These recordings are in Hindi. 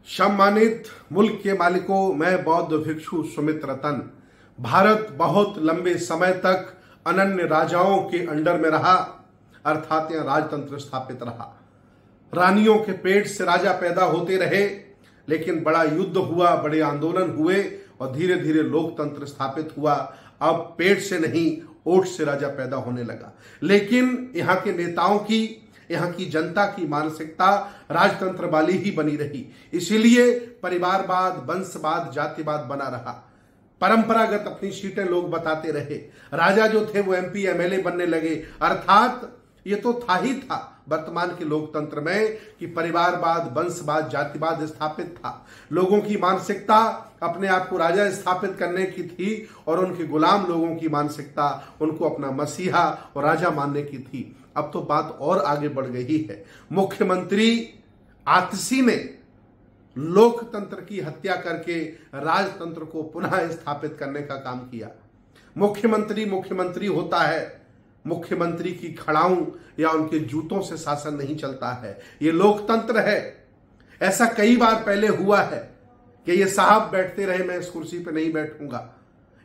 सम्मानित मुल्क के मालिकों, मैं बौद्ध भिक्षु सुमित रतन। भारत बहुत लंबे समय तक अनन्य राजाओं के अंडर में रहा, अर्थात यह राजतंत्र स्थापित रहा। रानियों के पेट से राजा पैदा होते रहे, लेकिन बड़ा युद्ध हुआ, बड़े आंदोलन हुए और धीरे धीरे लोकतंत्र स्थापित हुआ। अब पेट से नहीं, ओट से राजा पैदा होने लगा। लेकिन यहाँ के नेताओं की, यहाँ की जनता की मानसिकता राजतंत्र वाली ही बनी रही। इसीलिए परिवारवाद, वंशवाद, जातिवाद बना रहा। परंपरागत अपनी सीटें लोग बताते रहे। राजा जो थे वो एमपी एमएलए बनने लगे। अर्थात ये तो था ही था वर्तमान के लोकतंत्र में कि परिवारवाद, वंशवाद, जातिवाद स्थापित था। लोगों की मानसिकता अपने आप को राजा स्थापित करने की थी और उनके गुलाम लोगों की मानसिकता उनको अपना मसीहा और राजा मानने की थी। अब तो बात और आगे बढ़ गई है। मुख्यमंत्री आतसी ने लोकतंत्र की हत्या करके राजतंत्र को पुनः स्थापित करने का काम किया। मुख्यमंत्री होता है। मुख्यमंत्री की खड़ाऊं या उनके जूतों से शासन नहीं चलता है। ये लोकतंत्र है। ऐसा कई बार पहले हुआ है कि ये साहब बैठते रहे, मैं इस कुर्सी पे नहीं बैठूंगा।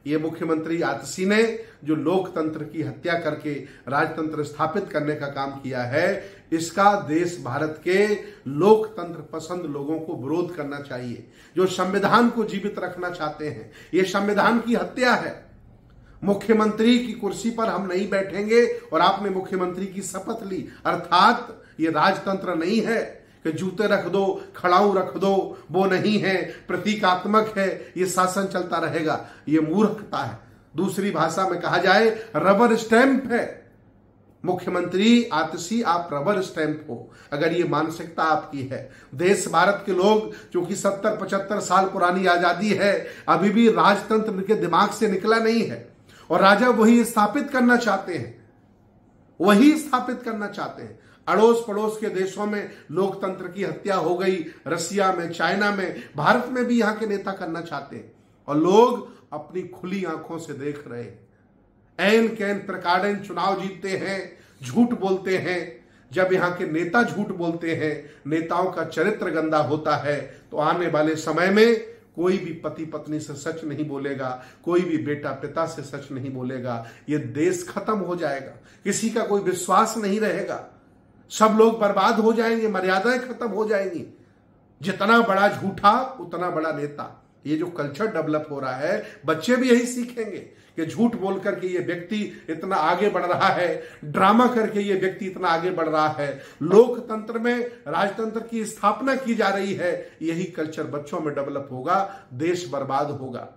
ये मुख्यमंत्री आतसी ने जो लोकतंत्र की हत्या करके राजतंत्र स्थापित करने का काम किया है, इसका देश भारत के लोकतंत्र पसंद लोगों को विरोध करना चाहिए, जो संविधान को जीवित रखना चाहते हैं। ये संविधान की हत्या है। मुख्यमंत्री की कुर्सी पर हम नहीं बैठेंगे और आपने मुख्यमंत्री की शपथ ली, अर्थात ये राजतंत्र नहीं है कि जूते रख दो, खड़ाऊ रख दो, वो नहीं है, प्रतीकात्मक है, ये शासन चलता रहेगा। ये मूर्खता है। दूसरी भाषा में कहा जाए रबर स्टैंप है। मुख्यमंत्री आतसी, आप रबर स्टैंप हो अगर ये मानसिकता आपकी है। देश भारत के लोग, जो कि 70-75 साल पुरानी आजादी है, अभी भी राजतंत्र के दिमाग से निकला नहीं है और राजा वही स्थापित करना चाहते हैं, वही स्थापित करना चाहते हैं। अड़ोस पड़ोस के देशों में लोकतंत्र की हत्या हो गई, रसिया में, चाइना में, भारत में भी यहाँ के नेता करना चाहते हैं और लोग अपनी खुली आंखों से देख रहे हैं। ऐन कैन प्रकांड चुनाव जीतते हैं, झूठ बोलते हैं। जब यहाँ के नेता झूठ बोलते हैं, नेताओं का चरित्र गंदा होता है, तो आने वाले समय में कोई भी पति पत्नी से सच नहीं बोलेगा, कोई भी बेटा पिता से सच नहीं बोलेगा। ये देश खत्म हो जाएगा, किसी का कोई विश्वास नहीं रहेगा, सब लोग बर्बाद हो जाएंगे, मर्यादाएं खत्म हो जाएंगी। जितना बड़ा झूठा उतना बड़ा नेता। ये जो कल्चर डेवलप हो रहा है, बच्चे भी यही सीखेंगे कि झूठ बोल करके ये व्यक्ति इतना आगे बढ़ रहा है, ड्रामा करके ये व्यक्ति इतना आगे बढ़ रहा है। लोकतंत्र में राजतंत्र की स्थापना की जा रही है, यही कल्चर बच्चों में डेवलप होगा, देश बर्बाद होगा।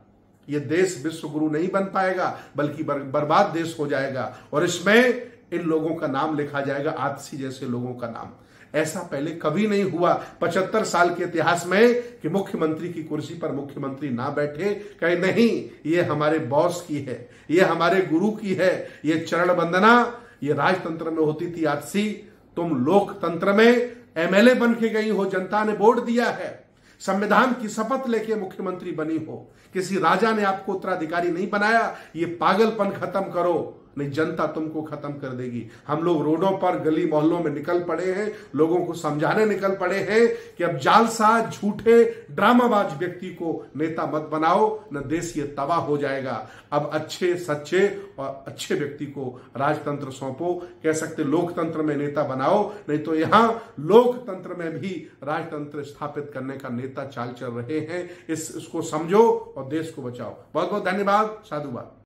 ये देश विश्व गुरु नहीं बन पाएगा, बल्कि बर्बाद देश हो जाएगा और इसमें इन लोगों का नाम लिखा जाएगा, आतसी जैसे लोगों का नाम। ऐसा पहले कभी नहीं हुआ 75 साल के इतिहास में कि मुख्यमंत्री की कुर्सी पर मुख्यमंत्री ना बैठे, कहे नहीं ये हमारे बॉस की है, ये हमारे गुरु की है, ये चरण वंदना ये राजतंत्र में होती थी। आतसी, तुम लोकतंत्र में एमएलए बन के गई हो, जनता ने वोट दिया है, संविधान की शपथ लेके मुख्यमंत्री बनी हो, किसी राजा ने आपको उत्तराधिकारी नहीं बनाया। ये पागलपन खत्म करो, नहीं जनता तुमको खत्म कर देगी। हम लोग रोडों पर, गली मोहल्लों में निकल पड़े हैं, लोगों को समझाने निकल पड़े हैं कि अब जालसाज, झूठे, ड्रामाबाज व्यक्ति को नेता मत बनाओ, न देश ये तबाह हो जाएगा। अब अच्छे, सच्चे और अच्छे व्यक्ति को राजतंत्र सौंपो। कह सकते लोकतंत्र में नेता बनाओ, नहीं तो यहां लोकतंत्र में भी राजतंत्र स्थापित करने का नेता चाल चल रहे हैं। इसको समझो और देश को बचाओ। बहुत बहुत धन्यवाद। साधुवाद।